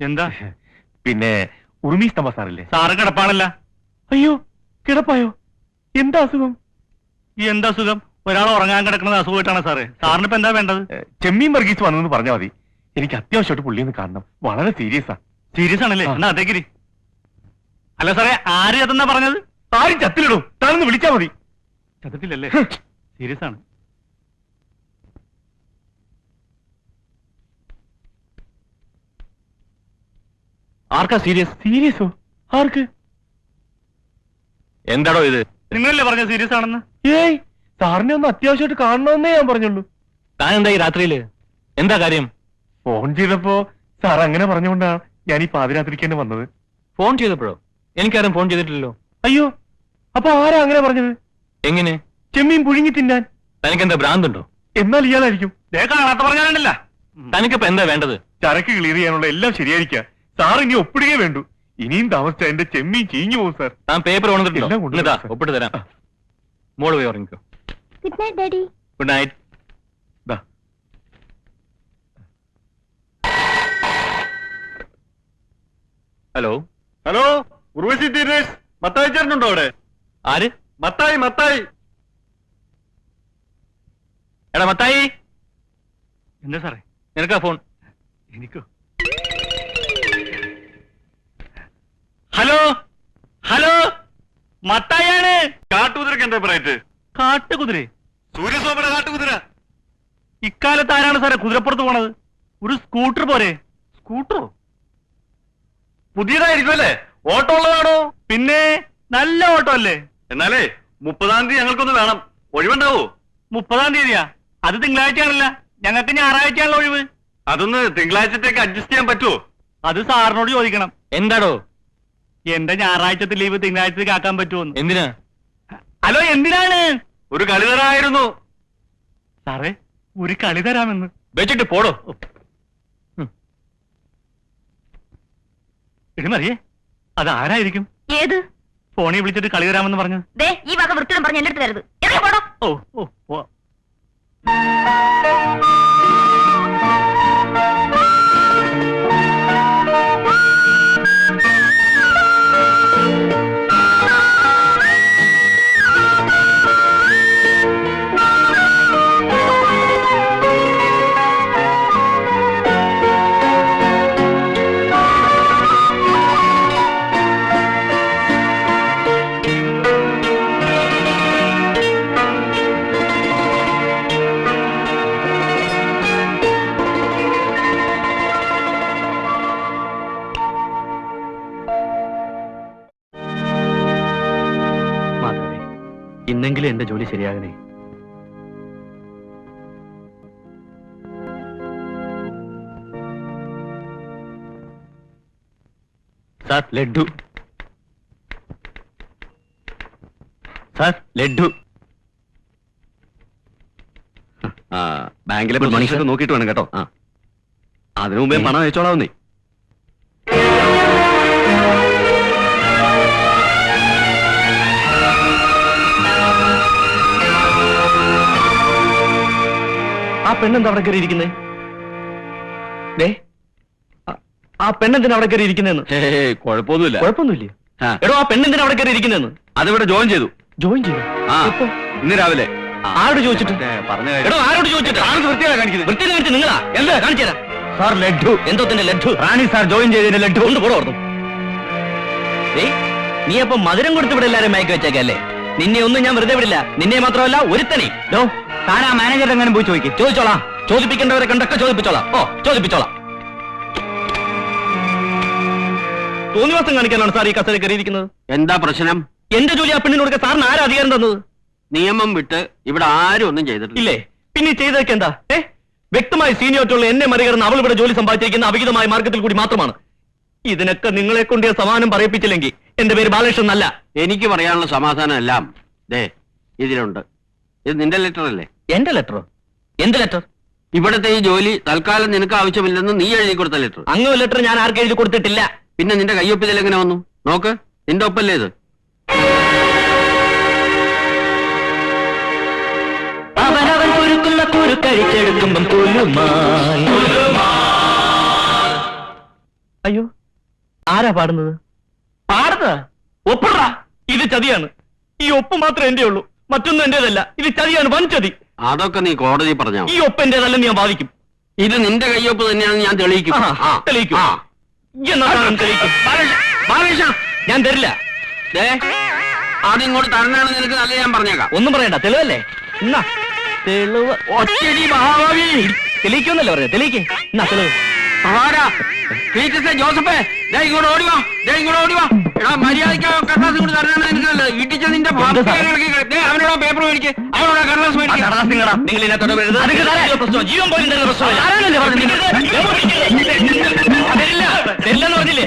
എന്താ? പിന്നെ ഉറുമീസ് തമ്പ സാറില്ലേ? സാറ് കിടപ്പാണല്ല. അയ്യോ, കിടപ്പായോ? എന്താ അസുഖം? എന്താ അസുഖം? ഒരാൾ ഉറങ്ങാൻ കിടക്കുന്നത് അസുഖമായിട്ടാണ് സാറേ. സാറിന് ഇപ്പൊ എന്താ വേണ്ടത്? ചെമ്മീൻ വർഗീസ് വന്നെന്ന് പറഞ്ഞാൽ മതി. എനിക്ക് അത്യാവശ്യമായിട്ട് പുള്ളിയൊന്ന് കാണണം. വളരെ സീരിയസാ. സീരിയസ് ആണല്ലേ? എന്നാ അതേക്കിരി. അല്ല സാറേ, ആര് ചത്തെന്നാ പറഞ്ഞത്? ആരും ചത്തിലിടും, താനൊന്ന് വിളിച്ചാ മതി. ചത്തിട്ടില്ലല്ലേ? സീരിയസ് ആണ്. ആർക്കാ സീരിയസ്? സീരിയസോ? ആർക്ക്? എന്താടോ ഇത്? നിങ്ങളല്ലേ പറഞ്ഞ സീരിയസ് ആണെന്ന്? ഏയ്, സാറിനെ ഒന്ന് അത്യാവശ്യമായിട്ട് കാണണമെന്നേ ഞാൻ പറഞ്ഞുള്ളൂ. താൻ എന്താ ഈ രാത്രിയില്? എന്താ കാര്യം? ഫോൺ ചെയ്തപ്പോ സാർ അങ്ങനെ പറഞ്ഞുകൊണ്ടാണ് ഞാൻ ഈ പാതിരാത്രിക്ക് തന്നെ വന്നത്. ഫോൺ ചെയ്തപ്പോഴോ? എനിക്കാരും ഫോൺ ചെയ്തിട്ടില്ലല്ലോ. അയ്യോ, അപ്പൊ ആരാ അങ്ങനെ പറഞ്ഞത്? എങ്ങനെ? ചെമ്മീൻ പുഴുങ്ങി തിന്നാൻ. തനിക്കെന്താ ഭ്രാന്തുണ്ടോ? എന്നാൽ ഇയാളായിരിക്കും. കാണാത്ത പറഞ്ഞാലുണ്ടല്ല. തനിക്കിപ്പോ എന്താ വേണ്ടത്? ചരക്ക് ക്ലിയർ ചെയ്യാനുള്ള എല്ലാം ശരിയായിരിക്കാം. സാർ ഇനി ഒപ്പിടുകയേ വേണ്ടു. ഇനിയും താമസിച്ച എന്റെ ചെമ്മീൻ ചീഞ്ഞു പോകും സാർ. താൻ പേപ്പർ കൊണ്ടുവന്നിട്ടുണ്ടോ? ഒപ്പിട്ട് തരാം. മോള് പോയി ഉറങ്ങിക്കോ. Good night daddy. Good night. Hello hello, Urvashi തീരേഷ്, മത്തായി ചേട്ടനുണ്ടോ അവിടെ? ആര്? മത്തായി. എടാ മത്തായി. എന്താ സാറേ? നിനക്കാ ഫോൺ? എനിക്കോ? ഹലോ ഹലോ, മത്തായാണ്. കാട്ടുകുതിരക്ക് എന്താ പറയറ്റ്? കാട്ടുകുതിര? സൂര്യസോമയുടെ കാട്ടുകുതിര. ഇക്കാലത്ത് ആരാണ് സാറേ കുതിരപ്പുറത്ത് പോണത്? ഒരു സ്കൂട്ടർ പോരെ? സ്കൂട്ടറോ? പുതിയതായിരിക്കും അല്ലേ? ഓട്ടോ ഉള്ളതാണോ? പിന്നെ നല്ല ഓട്ടോ അല്ലേ? എന്നാലേ 30-ാം തീയതി ഞങ്ങൾക്കൊന്ന് വേണം. ഒഴിവുണ്ടാവോ? 30-ാം തീയതിയാ? അത് തിങ്കളാഴ്ചയാണല്ല. ഞങ്ങൾക്ക് ഞായറാഴ്ചയാണല്ലോ ഒഴിവ്. അതൊന്ന് തിങ്കളാഴ്ചത്തേക്ക് അഡ്ജസ്റ്റ് ചെയ്യാൻ പറ്റുമോ? അത് സാറിനോട് ചോദിക്കണം. എന്താടോ? എന്റെ ഞായറാഴ്ചത്തെ ലീവ് തിങ്കളാഴ്ചത്തേക്ക് ആക്കാൻ പറ്റുമോ? എന്തിനാ? ഹലോ, എന്തിനാണ്? ഒരു കളി തരായിരുന്നു സാറേ. ഒരു കളി തരാമെന്ന് വെച്ചിട്ട് പോടോ. ഇടിമറിയേ, അതാരായിരിക്കും? ഏത്? ഫോണിൽ വിളിച്ചിട്ട് കളി തരാമെന്ന് പറഞ്ഞു. ഈ വക വൃത്തിയും പറഞ്ഞ് എന്റെ അടുത്ത് തരുത്. എവിടെ പോടോ? ഓ. ഇന്നെങ്കിലും എന്റെ ജോലി ശരിയാകണേ. സാർ, ലഡ്ഡു. സാർ, ലഡ്ഡു. ബാങ്കിലെ മനുഷ്യരെ നോക്കിയിട്ട് വേണം കേട്ടോ. അതിനു മുമ്പേ പണം അയച്ചോളാവുന്നേ. ആ പെണ്ണെന്താ അവിടെ കയറി ഇരിക്കുന്നേ? ആ പെണ്ണെന്തിനാ അവിടെ കയറി ഇരിക്കുന്നതെന്ന്? കുഴപ്പമൊന്നുമില്ല. കുഴപ്പമൊന്നുമില്ലേ? എടോ, ആ പെണ്ണെന്തിനാ അവിടെ കയറി ഇരിക്കുന്നതെന്ന്? അതിവിടെ ജോയിൻ ചെയ്തു. ജോയിൻ ചെയ്തു? ഇന്ന് രാവിലെ. ആരോട് ചോദിച്ചിട്ട്? എടോ, ആരോട് ചോദിച്ചിട്ട്? വൃത്തി കാണിച്ച് നിങ്ങളാ? എന്താ കാണിച്ചു തരാം. സാർ, ലഡ്ഡു. എന്തോ തന്നെ ലഡ്ഡു? റാണി സാർ ജോയിൻ ചെയ്തതിന്റെ ലഡ്ഡു കൊണ്ട് പോടോ ഓർന്നു. നീ അപ്പൊ മധുരം കൊടുത്ത് ഇവിടെ എല്ലാരും മയക്കി വെച്ചേക്കല്ലേ? നിന്നെ ഒന്നും ഞാൻ വെറുതെ വിടില്ല. നിന്നെ മാത്രമല്ല, ഒരുത്തനെ. താൻ ആ മാനേജർ എങ്ങനെ പോയി ചോദിക്കും? ചോദിച്ചോളാം. ചോദിപ്പിക്കേണ്ടവരെ കണ്ടൊക്കെ ചോദിപ്പിച്ചോളാം. ചോദിപ്പിച്ചോളാം. തോന്നിവാസം കാണിക്കാനാണ് സാർ ഈ കസേര കയറിയിരിക്കുന്നത്. എന്താ പ്രശ്നം? എന്റെ ജോലി ആ പെണ്ണിന് കൊടുക്കാൻ സാറിന് ആരാ അധികാരം തന്നത്? നിയമം വിട്ട് ഇവിടെ ആരും ഒന്നും ചെയ്തിട്ടില്ല. ഇല്ലേ? പിന്നെ ചെയ്തതൊക്കെ എന്താ? വ്യക്തമായി സീനിയോറിറ്റിയുള്ള എന്നെ മറികടന്ന് അവൾ ഇവിടെ ജോലി സമ്പാദിച്ചിരിക്കുന്ന അവിഹിതമായ മാർഗത്തിൽ കൂടി മാത്രമാണ്. ഇതിനൊക്കെ നിങ്ങളെ കൊണ്ട് സമാധാനം പറയിപ്പിച്ചില്ലെങ്കിൽ എന്റെ പേര് ബാലകൃഷ്ണൻ എന്നല്ല. എനിക്ക് പറയാനുള്ള സമാധാനം എല്ലാം ഇതിലുണ്ട്. ഇത് നിന്റെ ലെറ്റർ അല്ലേ? എന്റെ ലെറ്ററോ? എന്ത് ലെറ്റർ? ഇവിടത്തെ ഈ ജോലി തൽക്കാലം നിനക്ക് ആവശ്യമില്ലെന്ന് നീ എഴുതി കൊടുത്ത ലെറ്റർ. അങ്ങനെ ലെറ്റർ ഞാൻ ആർക്കും എഴുതി കൊടുത്തിട്ടില്ല. പിന്നെ നിന്റെ കയ്യൊപ്പിൽ എങ്ങനെ വന്നു? നോക്ക്, നിന്റെ ഒപ്പല്ലേ ഇത്? അവനവൻ കുരുക്കുന്ന കുരുക്കഴിച്ചെടുക്കുമ്പം അയ്യോ, ആരാ പാടുന്നത്? പാടുന്നത് ഒപ്പിട. ഇത് ചതിയാണ്. ഈ ഒപ്പ് മാത്രമേ എന്റെ ഉള്ളൂ, മറ്റൊന്നും എന്റേതല്ല. ഇത് ചതിയാണ്, വൻ ചതി. അതൊക്കെ നീ കോടതി പറഞ്ഞോ. ഈ ഒപ്പ് എന്റേതല്ലെന്ന് ഞാൻ വാദിക്കും. ഇത് നിന്റെ കയ്യൊപ്പ് തന്നെയാണെന്ന് ഞാൻ തെളിയിക്കും. തെളിയിക്കും. തെളിയിക്കും. ഞാൻ തരില്ല. അതിങ്ങോട്ട് തരണാണ് നിനക്ക് നല്ല, ഞാൻ പറഞ്ഞേക്കാം. ഒന്നും പറയണ്ട, തെളിവല്ലേ? എന്നാ തെളിവ്. ഒറ്റടി മഹാഭാവി. തെളിയിക്കുമെന്നല്ലേ പറഞ്ഞത്? തെളിയിക്കേ. എന്നാ തെളിവ്. ആരാ? ക്ലീറ്റസേ, ജോസഫേ, ദേ ഇങ്ങോട്ട് ഓടിവാ, ദേ ഇങ്ങോട്ട് ഓടിവാ. എടാ, മര്യാദയ്ക്ക് കടലാസ് കൊണ്ട് തരണാണ് എനിക്ക് നല്ലത്. ഇടിച്ച നിന്റെ അവനോട് പേപ്പർ മേടിക്ക്, അവനോട് കടലാസ് മേടിക്ക്. നിങ്ങൾ ഇതിനകത്തോടെ വരരുത്. ജീവൻ പോലും തരുന്ന പ്രശ്നമല്ല. തരില്ലെന്ന് പറഞ്ഞില്ലേ?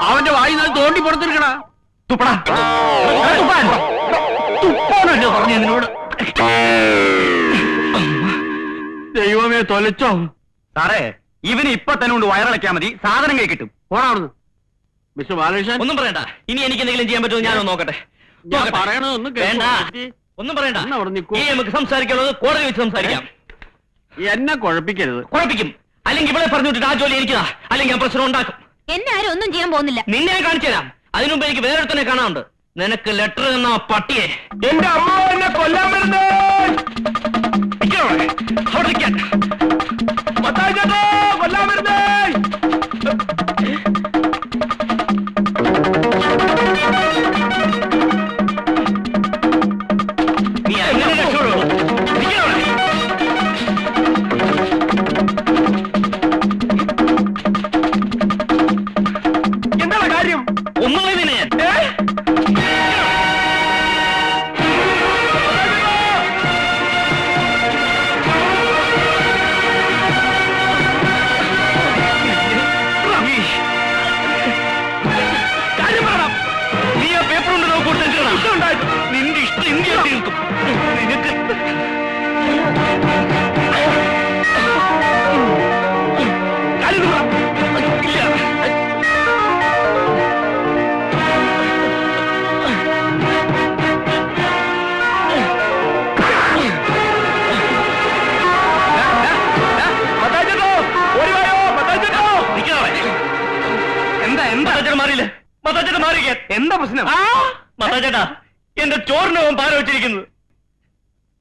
അവന്റെ വായി നിന്ന് തോണ്ടി പുറത്തിരിക്കടാ. തുപ്പടാ. തുപ്പാനല്ലോ പറഞ്ഞു നിന്നോട്. ദൈവമേ, തൊലച്ചോ. സാറേ, ഇവന് ഇപ്പൊ തന്നെ കൊണ്ട് വയറിളക്കാൻ മതി, സാധനം കൈ കിട്ടും. പോണാവുന്നു. മിസ്റ്റർ ബാലകൃഷ്ണൻ, ഒന്നും പറയണ്ട. ഇനി എനിക്ക് എന്തെങ്കിലും ചെയ്യാൻ പറ്റുമോ ഞാനൊന്ന് നോക്കട്ടെ. ഞാൻ പറയണതൊന്നും വേണ്ട, ഒന്നും പറയണ്ട. എന്നാ അവിടെ നിൽക്കൂ. ഇനി നമുക്ക് സംസാരിക്കാനുള്ളത് കോടതി വെച്ച് സംസാരിക്കാം. എന്നെ കുഴപ്പിക്കരുത്. കുഴപ്പിക്കും. അല്ലെങ്കിൽ ഇവിടെ പറഞ്ഞു വിട്ടിട്ട് ആ ജോലി എനിക്കതാ, അല്ലെങ്കിൽ ഞാൻ പ്രശ്നം ഉണ്ടാക്കും. എന്നെ ആരും ഒന്നും ചെയ്യാൻ പോകുന്നില്ല. നിന്നെ ഞാൻ കാണിച്ചു തരാം. അതിനുമുമ്പ് എനിക്ക് വേറൊരുത്തനെ കാണാനുണ്ട്. നിനക്ക് ലെറ്റർ എന്ന പട്ടിയെ. എന്റെ അമ്മ എന്നെ കൊല്ലാൻ വരുന്നേ. അവിടെ നിൽക്കാൻ. മത്തായി ചേട്ടാ, കൊല്ലാൻ വരുന്നേ. നീ എങ്ങനെ രക്ഷപ്പെടുള്ളൂ? എന്താണ് കാര്യം? ഒന്നുമില്ല നിന്നെ. നീ ആ പേപ്പർ കൊണ്ട് നോക്കൂ. നിന്റെ ഇഷ്ടം ഇന്ത്യ നിൽക്കും. നിനക്ക് എന്താ പ്രശ്നം? മത്താച്ചേട്ടാ, എന്റെ ചോറിനവൻ പാര വെച്ചിരിക്കുന്നത്.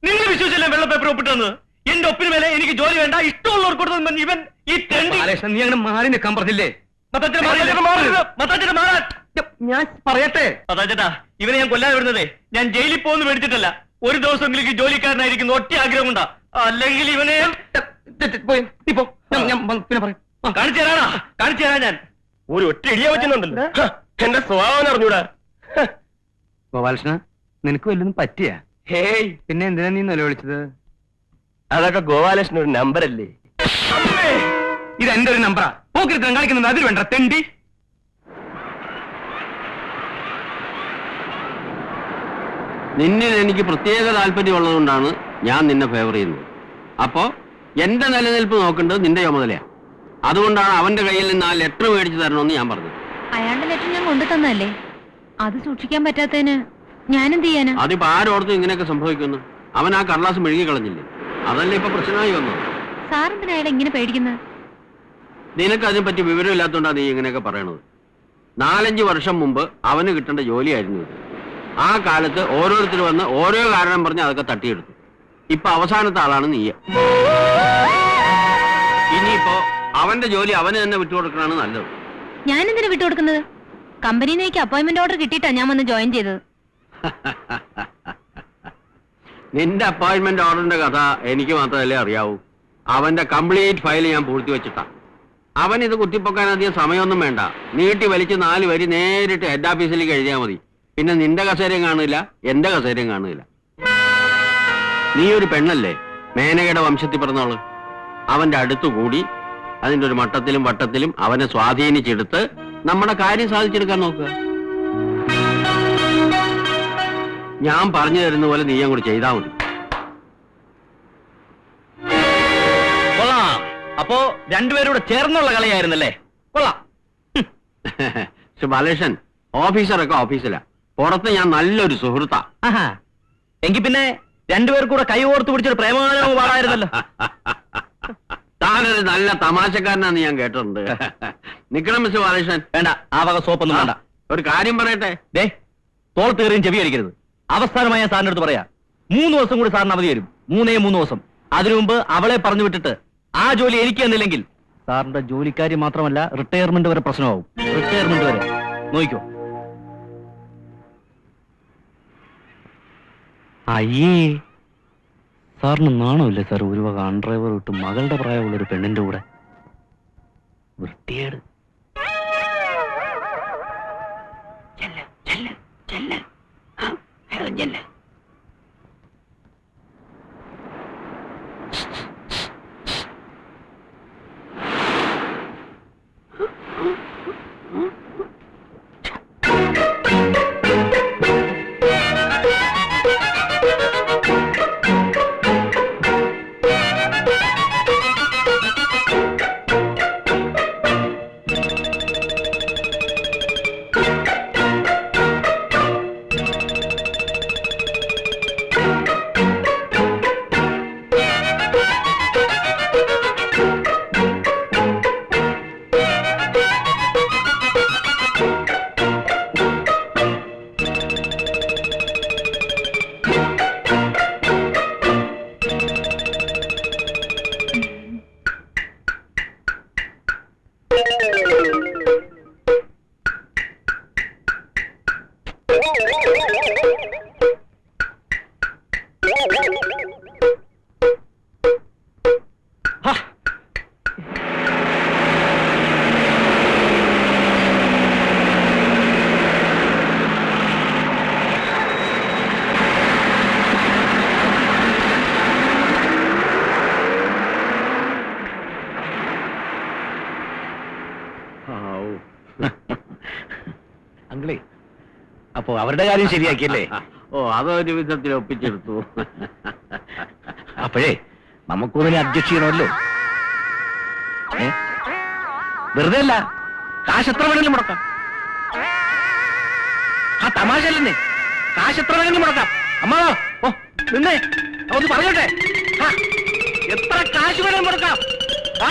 നിങ്ങൾ വിശ്വസിച്ചല്ലേ വെള്ള പേപ്പർ ഒപ്പിട്ടെന്ന്? എന്റെ ഒപ്പിന് മേലെ എനിക്ക് ജോലി വേണ്ട, ഇഷ്ടമുള്ളവർ കൊടുത്തു. ഇവൻ ഈ തെണ്ടി. നീ അങ്ങനെ മാറി നിൽക്കാൻ പറഞ്ഞില്ലേ? ഞാൻ പറയട്ടെ മത്താച്ചേട്ടാ, ഇവനെ ഞാൻ കൊല്ലാതെ വിടുന്നതേ ഞാൻ ജയിലിൽ പോകുന്നു മേടിച്ചിട്ടല്ല. ഒരു ദിവസമെങ്കിലും ഈ ജോലിക്കാരനായിരിക്കുന്നു ഒറ്റ ആഗ്രഹം കൊണ്ടാ. അല്ലെങ്കിൽ ഇവനെ പിന്നെ പറയും. കാണിച്ചു തരാനാ, കാണിച്ചു തരാൻ. ഞാൻ ഒരു ഒറ്റ ഇടിയ വെച്ചുണ്ടല്ലോ. എന്റെ സ്വഭാവം അറിഞ്ഞൂടാ. ഗോപാലകൃഷ്ണ, നിനക്ക് വല്ലതും പറ്റിയ? ഹേയ്, പിന്നെ എന്തിനാ നീ നിലവിളിച്ചത്? അതൊക്കെ ഗോപാലകൃഷ്ണൻ ഒരു നമ്പറല്ലേ? ഇത് എന്റെ ഒരു നമ്പറാ. പോക്കിരുത്തം കാണിക്കുന്നത് അതിൽ വേണ്ട തെണ്ടി. നിന്നിൽ എനിക്ക് പ്രത്യേക താല്പര്യമുള്ളതുകൊണ്ടാണ് ഞാൻ നിന്നെ ഫേവർ ചെയ്യുന്നത്. അപ്പോ എന്റെ നിലനിൽപ്പ് നോക്കേണ്ടത് നിന്റെ ചുമതലയാ. അതുകൊണ്ടാണ് അവന്റെ കയ്യിൽ നിന്ന് ആ ലെറ്റർ മേടിച്ചു തരണമെന്ന് ഞാൻ പറഞ്ഞത്. അയാളുടെ ലെറ്റർ ഞാൻ കൊണ്ടു തന്നല്ലേ, അത് സൂക്ഷിക്കാൻ പറ്റാത്തതിന് ഞാനെന്ത് ചെയ്യാനാ? അതിപ്പോ ആരോടത്തും ഇങ്ങനെയൊക്കെ സംഭവിക്കുന്നു. അവൻ ആ കടലാസ് മെഴുകി കളഞ്ഞില്ലേ, അതല്ലേ ഇപ്പൊ പ്രശ്നമായി വന്നത്. സാറെന്തിനാ അയാളെ ഇങ്ങനെ പേടിക്കുന്നത്? നിനക്ക് അതിനെപ്പറ്റി വിവരമില്ലാത്തതുകൊണ്ടാണ് നീ ഇങ്ങനെയൊക്കെ പറയണത്. 4-5 വർഷം മുമ്പ് അവന് കിട്ടേണ്ട ജോലിയായിരുന്നു ഇത്. ആ കാലത്ത് ഓരോരുത്തർ വന്ന് ഓരോ കാരണം പറഞ്ഞ് അതൊക്കെ തട്ടിയെടുത്തു. ഇപ്പൊ അവസാനത്തെ ആളാണ് നീ. ഇനിയിപ്പോ അവന്റെ ജോലി അവന് തന്നെ വിട്ടുകൊടുക്കണതാണ് നല്ലത്. ഞാനെന്തിനാ വിട്ടുകൊടുക്കുന്നത്? കമ്പനിയിൽ നിന്ന് എനിക്ക് അപ്പോയിന്റ്മെന്റ് ഓർഡർ കിട്ടിയിട്ടാ ഞാൻ വന്ന് ജോയിൻ ചെയ്തത്. നിന്റെ അപ്പോയിന്റ്മെന്റ് ഓർഡറിന്റെ കഥ എനിക്ക് മാത്രമല്ലേ അറിയാവൂ. അവന്റെ കംപ്ലീറ്റ് ഫയൽ ഞാൻ പൂഴ്ത്തി വെച്ചിട്ടാ. അവൻ ഇത് കുത്തിപ്പൊക്കാൻ അധികം സമയമൊന്നും വേണ്ട. നീട്ടി വലിച്ച് 4 വരി നേരിട്ട് ഹെഡ് ഓഫീസിലേക്ക് എഴുതിയാൽ മതി. പിന്നെ നിന്റെ കസേരയും കാണില്ല, എന്റെ കസേരയും കാണില്ല. നീ ഒരു പെണ്ണല്ലേ, മേനകയുടെ വംശത്തിൽ പിറന്നവള്. അവന്റെ അടുത്തുകൂടി അതിന്റെ ഒരു മട്ടത്തിലും വട്ടത്തിലും അവനെ സ്വാധീനിച്ചെടുത്ത് നമ്മുടെ കാര്യം സാധിച്ചെടുക്കാൻ നോക്കുക. ഞാൻ പറഞ്ഞു തരുന്ന പോലെ നീ അങ്ങോട്ട് ചെയ്താൽ മതി. അപ്പോ രണ്ടുപേരും കൂടെ ചേർന്നുള്ള കളിയായിരുന്നല്ലേ? കൊള്ളാം. ബാലകൃഷ്ണൻ, ഓഫീസറൊക്കെ ഓഫീസിലാ, പുറത്ത് ഞാൻ നല്ലൊരു സുഹൃത്താ. ആഹാ, എങ്കിൽ പിന്നെ രണ്ടുപേർ കൂടെ കൈ ഓർത്ത് പിടിച്ചൊരു പ്രേമാനവും പാടായിരുന്നല്ലോ. താനൊരു നല്ല തമാശക്കാരനാന്ന് ഞാൻ കേട്ടിട്ടുണ്ട്. നിക്കണം മിസ്റ്റർ ബാലകൃഷ്ണൻ. വേണ്ട, ആ വക സോപ്പൊന്നും വേണ്ട. ഒരു കാര്യം പറയട്ടെ. ദേ, തോൾ തീറിയും ചെവി അടിക്കരുത്. അവസാനമായി ഞാൻ സാറിന്റെ അടുത്ത് പറയാ, 3 ദിവസം കൂടി സാറിന് അവധി തരും. 3 ദിവസം. അതിനു മുമ്പ് അവളെ പറഞ്ഞു വിട്ടിട്ട് ആ ജോലി എനിക്ക് തന്നില്ലെങ്കിൽ സാറിന്റെ ജോലിക്കാരി മാത്രമല്ല, റിട്ടയർമെന്റ് വരെ പ്രശ്നമാവും. റിട്ടയർമെന്റ് വരെ നോക്കിക്കോ. അയ്യേ, സാറിന് നാണമില്ലേ സാർ? ഒരു വക അൺഡ്രൈവർ വിട്ട് മകളുടെ പ്രായമുള്ള ഒരു പെണ്ണിന്റെ കൂടെ. വൃത്തിയേട്. അങ്കിളേ, അപ്പോ അവരുടെ കാര്യം ശരിയാക്കിയല്ലേ? ഓ, അതൊരു വിധത്തിൽ ഒപ്പിച്ചെടുത്തു. അപ്പോഴേ നമുക്കൊന്നിനെ അഡ്ജസ്റ്റ് ചെയ്യണമല്ലോ. വെറുതെ അല്ല, കാശ് എത്ര വേണമെങ്കിലും മുടക്കാം. ആ തമാശ അല്ലെന്നേ, കാശ് എത്ര വേണമെങ്കിലും മുടക്കാം. അമ്മാവോ, ഓ നിന്നേ, ഒന്ന് പറയട്ടെ. എത്ര കാശ് വേണമെങ്കിലും മുടക്കാം. ആ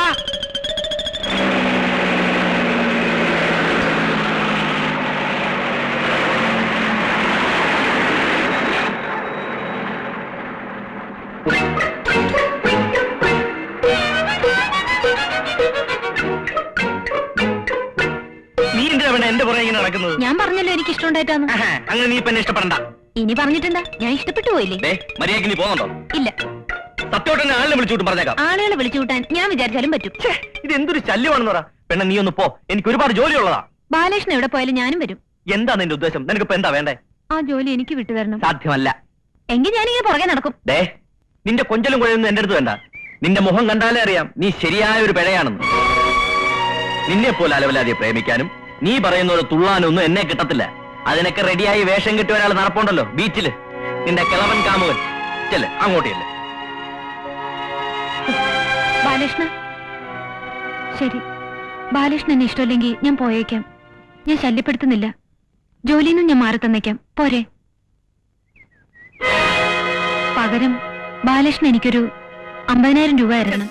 നീ എന്തിനാ എന്റെ പുറകെ ഇങ്ങനെ നടക്കുന്നത്? ഞാൻ പറഞ്ഞല്ലോ എനിക്ക് ഇഷ്ടമുണ്ടായിട്ടാന്ന്. അങ്ങനെ നീ ഇപ്പൊ എന്നെ ഇഷ്ടപ്പെടണ്ട. ഇനി പറഞ്ഞിട്ടെന്താ, ഞാൻ ഇഷ്ടപ്പെട്ടു പോയില്ലേ? മര്യാദക്ക് നീ പോകുന്നുണ്ടോ? ഇല്ല. സത്യമായിട്ട് എന്നെ ആളിനെ വിളിച്ചുകൂട്ടും പറഞ്ഞേക്കാം. ആളുകളെ വിളിച്ചു കൂട്ടാൻ ഞാൻ വിചാരിച്ചാലും പറ്റും. ഇത് എന്തൊരു ശല്യമാണെന്ന് പറ. പെണ്ണ നീ ഒന്ന് പോ, എനിക്ക് ഒരുപാട് ജോലിയുള്ളതാ. ബാലകൃഷ്ണൻ എവിടെ പോയാലും ഞാനും വരും. എന്താ നിന്റെ ഉദ്ദേശം? നിനക്കിപ്പോ എന്താ വേണ്ടേ? ആ ജോലി എനിക്ക് വിട്ടുതരണം. സാധ്യമല്ല. എങ്കിൽ ഞാനിങ്ങനെ പുറകെ നടക്കും. നിന്റെ കൊഞ്ചലും കുഴയൊന്നും എന്റെ അടുത്ത് വേണ്ട. നിന്റെ മുഖം കണ്ടാലേ അറിയാം നീ ശരിയായ ഒരു പിഴയാണെന്ന്. നിന്നെ പോലെ അലവലാതെ പ്രേമിക്കാനും നീ പറയുന്ന പോലെ തുള്ളാനൊന്നും എന്നെ കിട്ടത്തില്ല. അതിനൊക്കെ റെഡിയായി വേഷം കിട്ടിയ ഒരാൾ നടപ്പുണ്ടല്ലോ ബീച്ചില്, നിന്റെ കിളവൻ കാമുകൻ. ചെല്ല് അങ്ങോട്ടില്ലേ. ബാലകൃഷ്ണ, ശരി, ബാലകൃഷ്ണൻ എന്നെ ഇഷ്ടമല്ലെങ്കിൽ ഞാൻ പോയേക്കാം. ഞാൻ ശല്യപ്പെടുത്തുന്നില്ല. ജോലിയിൽ ഞാൻ മാറി തന്നേക്കാം, പോരെ? പകരം ബാലകൃഷ്ണൻ എനിക്കൊരു 50,000 രൂപ തരണം.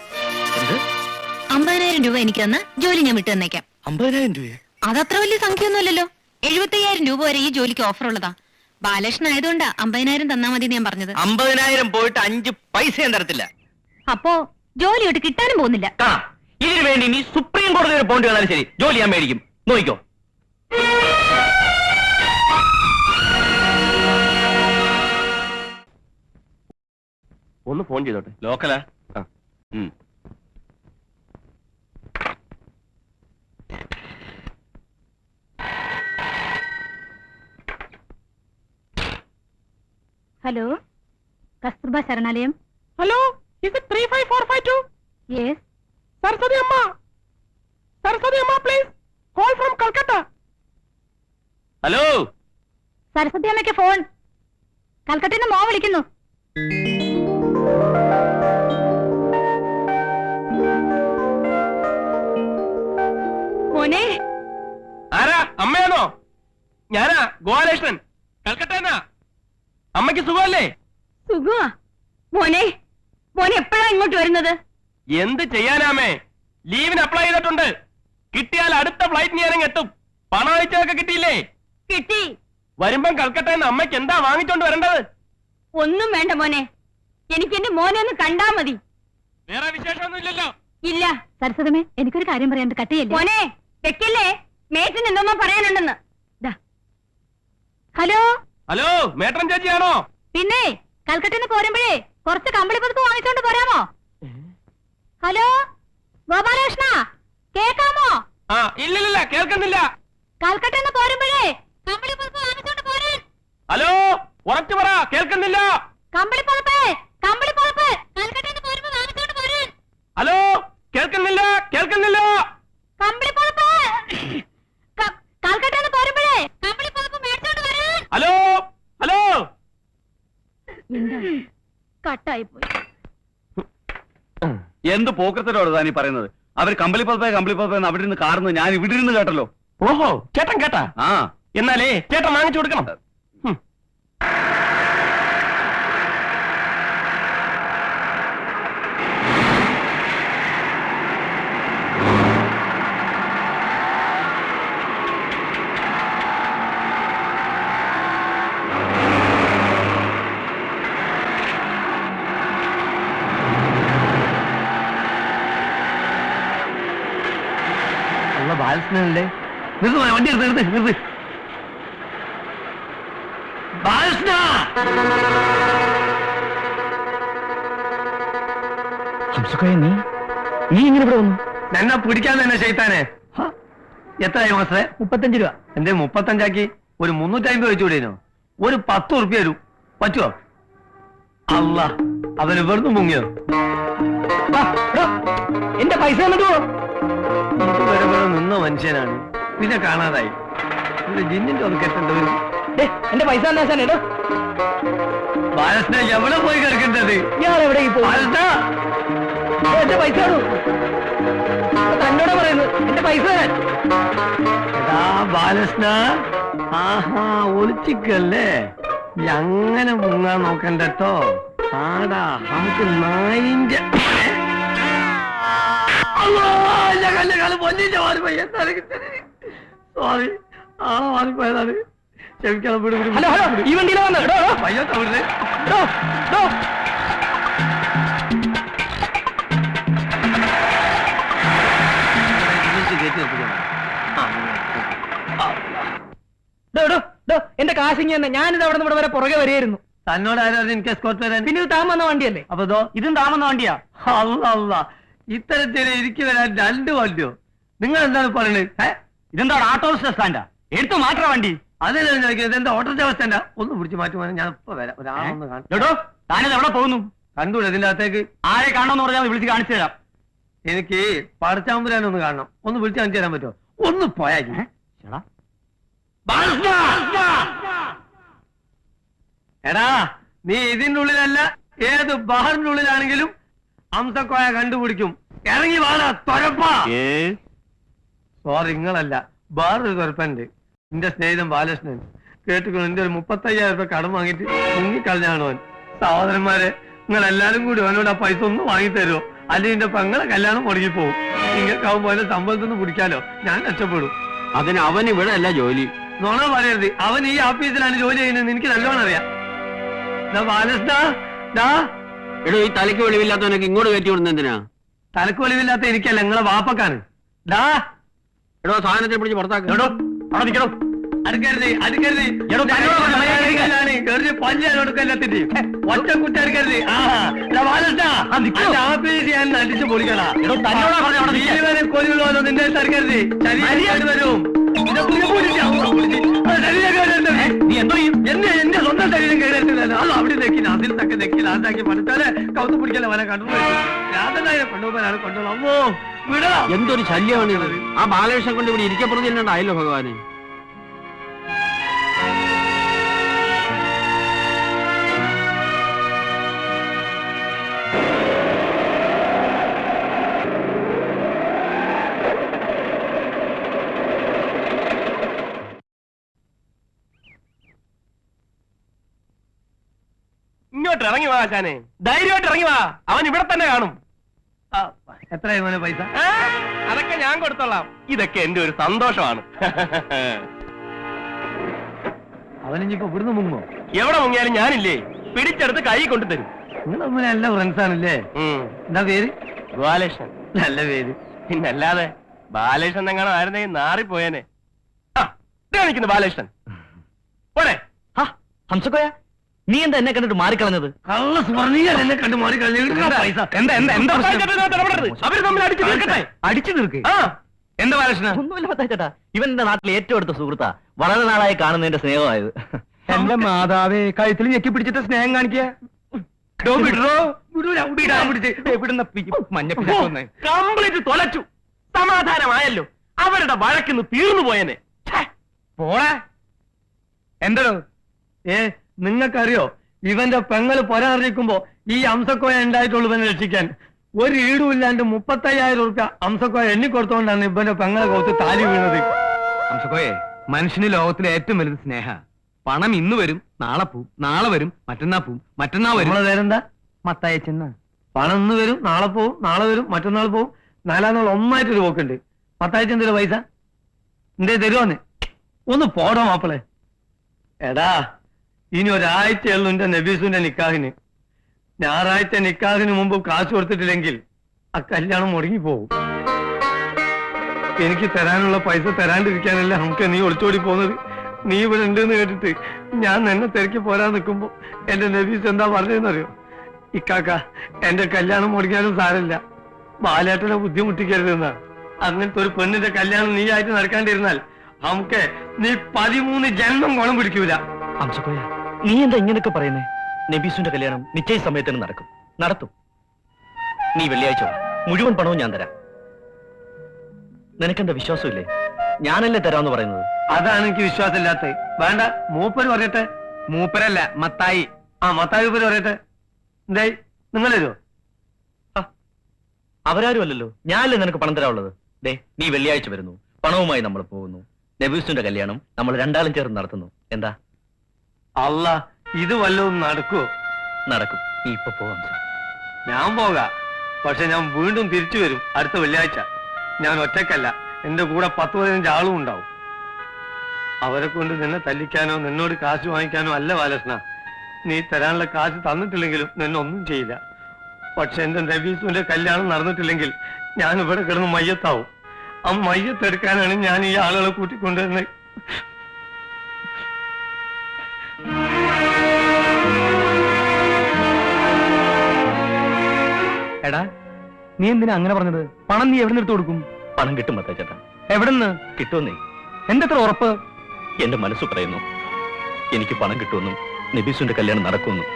50,000 രൂപ എനിക്ക് തന്ന ജോലി ഞാൻ വിട്ടു തന്നേക്കാം. 50,000 രൂപ? അതത്ര വലിയ സംഖ്യയൊന്നുമല്ലല്ലോ. 75,000 രൂപ വരെ ഈ ജോലിക്ക് ഓഫർ ഉള്ളതാ. ബാലകൃഷ്ണൻ ആയതുകൊണ്ടാ 50,000 തന്നാ മതി ഞാൻ പറഞ്ഞത്. 50,000 പോയിട്ട് 5 പൈസ ഞാൻ തരത്തില്ല. അപ്പോ ജോലിയോട്ട് കിട്ടാനും പോകുന്നില്ല. ഇതിനു വേണ്ടി നീ സുപ്രീം കോടതി വരെ പോണ്ടി വന്നാലും ശരി, ജോലി ഞാൻ മേടിക്കും. നോക്കിക്കോ. ഒന്ന് ഫോൺ ചെയ്തോട്ടെ. ലോക്കലാ? Hello, Kasturba Saranalayam. Hello, is it 35452? Yes. Saraswati Amma, please. Call from Calcutta. Hello, Saraswati അമ്മയ്ക്ക് ഫോൺ. കൽക്കട്ടയിൽ നിന്ന് മോ വിളിക്കുന്നു. ഞാനാ ഗോപാലകൃഷ്ണൻ, കൽക്കട്ടന്നാ. അമ്മയ്ക്ക് സുഖമല്ലേ? സുഖമാ. മോനെ മോനെ എപ്പോഴാ ഇങ്ങോട്ട് വരുന്നത്? എന്ത് ചെയ്യാനാമേ, ലീവിന് അപ്ലൈ ചെയ്തിട്ടുണ്ട്. കിട്ടിയാൽ അടുത്ത ഫ്ലൈറ്റിന് ഞാനും എത്തും. പണം അയച്ചതൊക്കെ കിട്ടിയില്ലേ? കിട്ടി. വരുമ്പം കൽക്കട്ടന്ന് അമ്മയ്ക്ക് എന്താ വാങ്ങിച്ചോണ്ട് വരേണ്ടത്? ഒന്നും വേണ്ട മോനെ, എനിക്ക് എന്റെ മോനെ ഒന്ന് കണ്ടാ മതി. വേറെ വിശേഷമൊന്നും ഇല്ലല്ലോ? ഇല്ല. സരസ്വതമേ, എനിക്കൊരു കാര്യം പറയാൻ കട്ടിയല്ലേ മോനെ. വെക്കല്ലേ, മേറ്റിന് എന്തോന്നോ പറയാനുണ്ടെന്ന്. ഹലോ ഹലോ, മേട്രൻ ചേച്ചിയാണോ? പിന്നെ കൽക്കട്ടന്ന് പോരുമ്പോഴേ കുറച്ച് കമ്പിളി പുതുപ്പ് വാങ്ങിച്ചോണ്ട് പോരാമോ? ഹലോ ഗോപാലകൃഷ്ണ, കേക്കാമോ? ആ, ഇല്ലില്ല, കേൾക്കുന്നില്ല. കൽക്കട്ടന്ന് പോരുമ്പോഴേ കമ്പിളി പുതുപ്പ് വാങ്ങിച്ചോണ്ട് പോരാൻ. ഹലോ, ഉറച്ചു പറ, കേൾക്കുന്നില്ല. കമ്പിളി പുതുപ്പ് കൽക്കട്ടന്ന് പോരുമ്പോ വാങ്ങിച്ചോണ്ട് പോരാൻ. ഹലോ, കേൾക്കുന്നില്ല, കേൾക്കുന്നില്ല. കമ്പിളി പുതുപ്പ് കൽക്കട്ടന്ന് പോരുമ്പോഴേ കമ്പിളി പുതുപ്പ് മേടിച്ചോണ്ട് വരാൻ. ഹലോ ഹലോ, കട്ടായി പോയി. എന്ത് പോക്കത്തിലോട് താനീ പറയുന്നത്? അവർ കമ്പിളിപ്പുറപ്പേ അവിടെ ഇരുന്ന് കാറുന്നത് ഞാൻ ഇവിടെ ഇരുന്ന് കേട്ടല്ലോ. ഓഹോ, ചേട്ടൻ കേട്ടാ? ആ, എന്നാലേ ചേട്ടൻ വാങ്ങിച്ചു കൊടുക്കണം. ബാലകൃഷ്ണനല്ലേ? നിർത്ത് വണ്ടി, നിർത്ത്. ബാലകൃഷ്ണ, നീ ഇങ്ങനെ ഇവിടെ വന്നു? എന്നെ പിടിക്കാൻ തന്നെ ചെയ്താനെ. എത്രയായി മാസേ? 35 രൂപ. എന്തേ 35 ഒരു 350 വെച്ചുകൂടേനോ? ഒരു 10 ഉറുപ്പ്യ തരൂ, പറ്റുമോ? അല്ല, അവന് വെറുതെ മുങ്ങിയോ? എന്റെ പൈസ തന്നിട്ടോ? ഇതുവരെ ഇവിടെ നിന്ന മനുഷ്യനാണ്, പിന്നെ കാണാതായി. ജിന്നിന്റെ ഒന്ന് കെട്ടേണ്ടവര്. എന്റെ പൈസ തന്നാശാനോ? ബാലകൃഷ്ണ, എവിടെ പോയി കിടക്കേണ്ടത്? ഞാൻ എവിടെ എന്റെ പൈസ തന്നോട് പറയുന്നു. എന്റെ പൈസ എടാ ബാലകൃഷ്ണ, ആഹാ, ഒളിച്ചിക്കല്ലേ? അങ്ങനെ മുങ്ങാൻ നോക്കണ്ടോ? ആടാ, നമുക്ക് നായിന്റെ സോറി, ആ മാറിപ്പോയതാണ്. ക്ഷമിക്കണം, വിട്. ഹലോ ഹലോ, ഈ വണ്ടിയിലാ വന്നത്? പയ്യോ തവിടുന്നേ. എന്റെ കാശിങ്ങി തന്നെ. ഞാനിത് അവിടെ നിന്ന് ഇവിടെ വരെ പുറകെ വരികയായിരുന്നു. തന്നോട് ആരായിരുന്നു എനിക്ക് എസ്കോർട്ട് വരാൻ? പിന്നെ ഇത് താൻ വന്ന വണ്ടിയല്ലേ? അപ്പൊ ഇതും താൻ വന്ന വണ്ടിയാ? അല്ല, ഇത്തരത്തിൽ എനിക്ക് വരാൻ 2 വണ്ടിയോ? നിങ്ങൾ എന്താണ് പറയുന്നത്? ഇതെന്താ ആട്ടോ സ്റ്റാൻഡാ? എടുത്തു മാറ്റാ വണ്ടി. അതെല്ലാം ചോദിക്കുന്നത്. എന്താ ഓട്ടോ സ്റ്റാൻഡാ? ഒന്ന് പിടിച്ച് മാറ്റുവാൻ ഞാൻ ഇപ്പൊ വരാം. ഒരാളൊന്ന് കാണോ. താനത് എവിടെ പോകുന്നു? കണ്ടൂടെ ഇതിന്റെ അകത്തേക്ക്? ആരെ കാണണമെന്ന് പറഞ്ഞാൽ വിളിച്ച് കാണിച്ചു തരാം. എനിക്ക് പടച്ചാമ്പുരാനൊന്ന് കാണണം. ഒന്ന് വിളിച്ച് കാണിച്ചു തരാൻ പറ്റുമോ? ഒന്ന് പോയാ. എടാ, നീ ഇതിന്റെ ഉള്ളിലല്ല, ഏത് ബഹറിന്റെ ഉള്ളിലാണെങ്കിലും അംസക്കോയ കണ്ടുപിടിക്കും. ഇറങ്ങി വാടാ തൊരപ്പാ. സോറി, നിങ്ങളല്ല, വേറൊരു തൊരപ്പുണ്ട്. എന്റെ സ്നേഹിതൻ ബാലകൃഷ്ണൻ. കേട്ടുകൊണ്ട് എന്റെ ഒരു 35,000 രൂപ കടം വാങ്ങിയിട്ട് മുങ്ങിക്കളഞ്ഞാണ് അവൻ. സഹോദരന്മാരെ, നിങ്ങൾ എല്ലാരും കൂടി അവനോട് ആ പൈസ ഒന്ന് വാങ്ങിത്തരുമോ? അല്ലെങ്കിൽ എന്റെ പെങ്ങളെ കല്യാണം മുടങ്ങിപ്പോവും. നിങ്ങൾക്കാവുമ്പോ അതിന്റെ സമ്പളത്തൊന്ന് പിടിക്കാലോ, ഞാൻ രക്ഷപ്പെടും. അതിന് അവൻ ഇവിടെ അല്ല ജോലി. നോണ പറയരുത്, അവൻ ഈ ഓഫീസിലാണ് ജോലി ചെയ്യുന്നത്. എനിക്ക് നല്ലോണം അറിയാം. ബാലകൃഷ്ണ, എടോ, ഈ തലയ്ക്ക് വെളിവില്ലാത്തവനൊക്കെ ഇങ്ങോട്ട് കയറ്റി വിടുന്ന എന്തിനാ? തലക്ക് വെളിവില്ലാത്ത എനിക്കല്ല, നിങ്ങളെ വാപ്പക്കാണ്. എടോ, സാധനത്തെ പിടിച്ച് പുറത്താക്കോ. അടുക്കരുത്. പല്ലാനൊടുക്കല്ലത്തിട്ട് ഒറ്റ കുട്ടി അടുക്കരുത്. ആഫീസ് ഞാൻ അടിച്ചു പൊളിക്കടാ. കൊല്ലുള്ളോ നിന്റെ അടുക്കരുത്. ശരീരം വരും. എന്റെ സ്വന്തം ശരീരം കയറിയിട്ടില്ലല്ലോ. അത് അവിടെ നെക്കില്ല, അതിൽ തക്കെ നെക്കില്ല, അതാക്കി പഠിച്ചാല് കൗത്ത് പിടിക്കല വരെ കണ്ടുപോയി. രാധനായ കൊണ്ടുപോകാനാണ് കൊണ്ടുപോകും. അമ്മോ, വിടാ. എന്തൊരു ശല്യമാണ് ഇത്. ആ ബാലകൃഷ്ണൻ കൊണ്ട് ഇവിടെ ഇരിക്കപ്പെടുന്നില്ലാണ്ടായല്ലോ ഭഗവാന്. വാ ആശാനെ, ധൈര്യമായിട്ട് ഇറങ്ങി വാ, അവൻ ഇവിടെ തന്നെ കാണും. എത്രയായി മോനെ പൈസ? അതൊക്കെ ഞാൻ കൊടുത്തോളാം. ഇതൊക്കെ എന്റെ ഒരു സന്തോഷമാണ്. അവനിപ്പോ ഇവിടുന്ന് മുങ്ങോ? എവിടെ മുങ്ങിയാലും ഞാനില്ലേ, പിടിച്ചെടുത്ത് കൈ കൊണ്ടു തരും. നിങ്ങൾ തമ്മിൽ നല്ല ഫ്രണ്ട്സ് ആണല്ലേ? എന്താ പേര്? ബാലകൃഷ്ണൻ. നല്ല പേര്. പിന്നല്ലാതെ ബാലകൃഷ്ണൻ എങ്ങാനും ആയിരുന്നെങ്കിൽ നാറിപ്പോയേനെ. നിൽക്കുന്നു ബാലകൃഷ്ണൻ. പോരെ. ഹംസക്കോയ, നീ എന്താ എന്നെ കണ്ടിട്ട് മാറിക്കളഞ്ഞത്? കള്ള സ്വർണ്ണീയൻ എന്നെ കണ്ട് അവര് തമ്മിൽ അടിച്ചു തീർക്കട്ടെ. അടിച്ചു തീർക്ക്. എന്താ ബാലകൃഷ്ണ? ഒന്നുമില്ല പത്താച്ചേട്ടാ, ഇവൻ എന്റെ നാട്ടിലെ ഏറ്റവും അടുത്ത സുഹൃത്താ. വളരെ നാളായി കാണുന്നതിന്റെ സ്നേഹമായത്. എന്റെ മാതാവേ, കഴുത്തിൽ ഞെക്കി പിടിച്ചിട്ട് സ്നേഹം കാണിക്കുക. കംപ്ലീറ്റ് തൊലച്ചു. സമാധാനമായല്ലോ. അവരുടെ വഴക്കിന്ന് തീർന്നു പോയനെ. പോളെ എന്തോ നിങ്ങൾക്കറിയോ, ഇവന്റെ പെങ്ങള് പൊരാറിയിക്കുമ്പോ ഈ അംസക്കോയ ഉണ്ടായിട്ടുള്ളൂ ഇവനെ രക്ഷിക്കാൻ. ഒരു ഈടുമില്ലാണ്ട് 35,000 റുപ്യ അംസക്കോയ എണ്ണിക്കൊടുത്തോണ്ടാണ് ഇവന്റെ പെങ്ങളെ കോത്ത് താലി വീണത്. അംസക്കോയെ, മനുഷ്യന് ലോകത്തിലെ ഏറ്റവും വലുത് സ്നേഹ. പണം ഇന്ന് വരും, നാളെ പോവും, നാളെ വരും, മറ്റന്നാ പോവും, മറ്റന്നാ വരും. നമ്മളെ പേരെന്താ? മത്തായച്ചെന്ന. പണം ഇന്ന് വരും, നാളെ പോവും, നാളെ വരും, മറ്റന്നാൾ പോവും, 4 നാൾ ഒന്നായിട്ടൊരു പോക്കുണ്ട്. മത്തായച്ചെന്തോ പൈസ എന്തേ തരുവാന്ന്? ഒന്ന് പോടോ മാപ്പിളെ. എടാ, ഇനി ഒരാഴ്ചയുള്ളൂ എന്റെ നബീസുന്റെ നിക്കാഹിന്. ഞായറാഴ്ച നിക്കാഹിന് മുമ്പ് കാശ് കൊടുത്തിട്ടില്ലെങ്കിൽ ആ കല്യാണം മുടങ്ങിപ്പോവും. എനിക്ക് തരാനുള്ള പൈസ തരാണ്ടിരിക്കാനല്ല നമുക്ക് നീ ഒളിച്ചോടി പോകുന്നത്. നീ ഇവിടെ ഉണ്ടെന്ന് കേട്ടിട്ട് ഞാൻ എന്നെ തിരക്കി പോരാൻ നിൽക്കുമ്പോ എന്റെ നബീസ് എന്താ പറഞ്ഞതെന്നറിയോ? ഇക്കാക്ക, എന്റെ കല്യാണം മുടങ്ങിയാലും സാരമില്ല, ബാലേട്ടനെ ബുദ്ധിമുട്ടിക്കരുതെന്നാ. അങ്ങനത്തെ ഒരു പെണ്ണിന്റെ കല്യാണം നീ ആയിട്ട് നടക്കാണ്ടിരുന്നാൽ നമുക്ക് നീ 13 ജന്മം ഗുണം പിടിക്കൂല. ഹംസക്കോയ, നീ എന്താ ഇങ്ങനൊക്കെ പറയുന്നേ? നബീസുന്റെ കല്യാണം നിശ്ചയ സമയത്തിന് നടത്തും. നീ വെള്ളിയാഴ്ച മുഴുവൻ പണവും ഞാൻ തരാം. നിനക്കെന്താ വിശ്വാസമില്ലേ? ഞാനല്ലേ തരാമെന്ന് പറയുന്നത്. അതാണ് എനിക്ക് വിശ്വാസമില്ലാത്തത്. വേണ്ട, മൂപ്പര് പറയട്ടെ. മൂപ്പരല്ല, മത്തായി. മത്തായി മൂപ്പര് പറയട്ടെ. എന്തായി, നിങ്ങൾ തരുമോ? അവരാരും അല്ലല്ലോ, ഞാനല്ലേ നിനക്ക് പണം തരാനുള്ളത്. ദേ, നീ വെള്ളിയാഴ്ച വരുന്നു, പണവുമായി നമ്മൾ പോകുന്നു. നബീസുന്റെ കല്യാണം നമ്മൾ രണ്ടാളും ചേർന്ന് നടത്തുന്നു. എന്താ? അല്ല, ഇത് വല്ലതും നടക്കുവോ? നടക്കും. നീ ഇപ്പൊ പോവാം സാർ. ഞാൻ പോകാം, പക്ഷെ ഞാൻ വീണ്ടും തിരിച്ചു വരും അടുത്ത വെള്ളിയാഴ്ച. ഞാൻ ഒറ്റക്കല്ല, എന്റെ കൂടെ 10-15 ആളും ഉണ്ടാവും. അവരെ കൊണ്ട് നിന്നെ തല്ലിക്കാനോ നിന്നോട് കാശ് വാങ്ങിക്കാനോ അല്ല ബാലകൃഷ്ണ. നീ തരാനുള്ള കാശ് തന്നിട്ടില്ലെങ്കിലും നിന്നെ ഒന്നും ചെയ്യില്ല. പക്ഷെ എന്റെ നബീസുവിന്റെ കല്യാണം നടന്നിട്ടില്ലെങ്കിൽ ഞാൻ ഇവിടെ കിടന്ന് മയ്യത്താവും. ആ മയ്യത്തെടുക്കാനാണ് ഞാൻ ഈ ആളുകളെ കൂട്ടിക്കൊണ്ടുവരുന്നത്. എടാ, നീ എന്തിനാ അങ്ങനെ പറഞ്ഞത്? പണം നീ എവിടെ നിന്ന് എടുത്തു കൊടുക്കും? പണം കിട്ടും മത്താച്ചേട്ടാ. എവിടെന്ന് കിട്ടുമെന്നേ. എന്തെത്ര ഉറപ്പ്? എന്റെ മനസ്സ് പറയുന്നു എനിക്ക് പണം കിട്ടുമെന്നും നബീസുന്റെ കല്യാണം നടക്കുമെന്നും.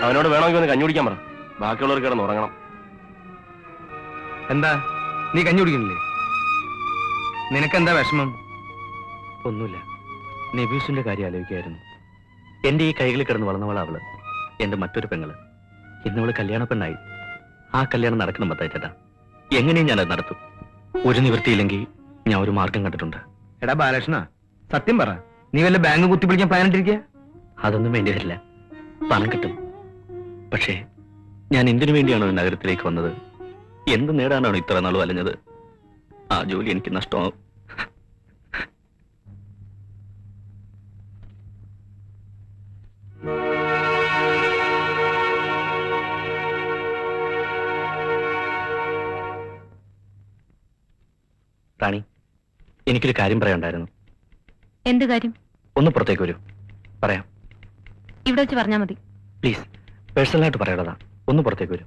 അവനോട് വേണമെങ്കിൽ ഒന്ന് കഞ്ഞി കുടിക്കാൻ പറ. ബാക്കിയുള്ളവർ കിടന്ന് ഉറങ്ങണം. എന്താ, നീ കഞ്ഞി കുടിക്കണില്ലേ? നിനക്കെന്താ വിഷമം? ഒന്നുമില്ല, നബീസിന്റെ കാര്യം ആലോചിക്കായിരുന്നു. എന്റെ ഈ കൈകളിൽ കിടന്ന് വളർന്നവളാ അവള്, എന്റെ മറ്റൊരു പെങ്ങള്. ഇന്നവള് കല്യാണ പെണ്ണായി. ആ കല്യാണം നടക്കണം മത്തായിച്ചേട്ടാ. എങ്ങനെയും ഞാനത് നടത്തും. ഒരു നിവൃത്തിയില്ലെങ്കിൽ ഞാൻ ഒരു മാർഗം കണ്ടിട്ടുണ്ട്. എടാ ബാലകൃഷ്ണ, സത്യം പറ, നീ വല്ല ബാങ്ക് കുത്തി പിടിക്കാൻ പ്ലാൻ ഇട്ടിരിക്കുക? അതൊന്നും വേണ്ടി വരില്ല, പണം കിട്ടും. പക്ഷേ ഞാൻ എന്തിനു വേണ്ടിയാണോ ഈ നഗരത്തിലേക്ക് വന്നത്, എന്ത് നേടാനാണോ ഇത്ര നാൾ വലഞ്ഞത്, ആ ജോലി എനിക്ക് നഷ്ടമാവും. റാണി, എനിക്കൊരു കാര്യം പറയാനുണ്ടായിരുന്നു. എന്ത് കാര്യം? ഒന്ന് പുറത്തേക്ക് വരൂ, പറയാം. ഇവിടെ വെച്ച് പറഞ്ഞാൽ മതി. പ്ലീസ്, പേഴ്സണലായിട്ട് പറയേണ്ടതാ. ഒന്ന് പുറത്തേക്ക് വരൂ.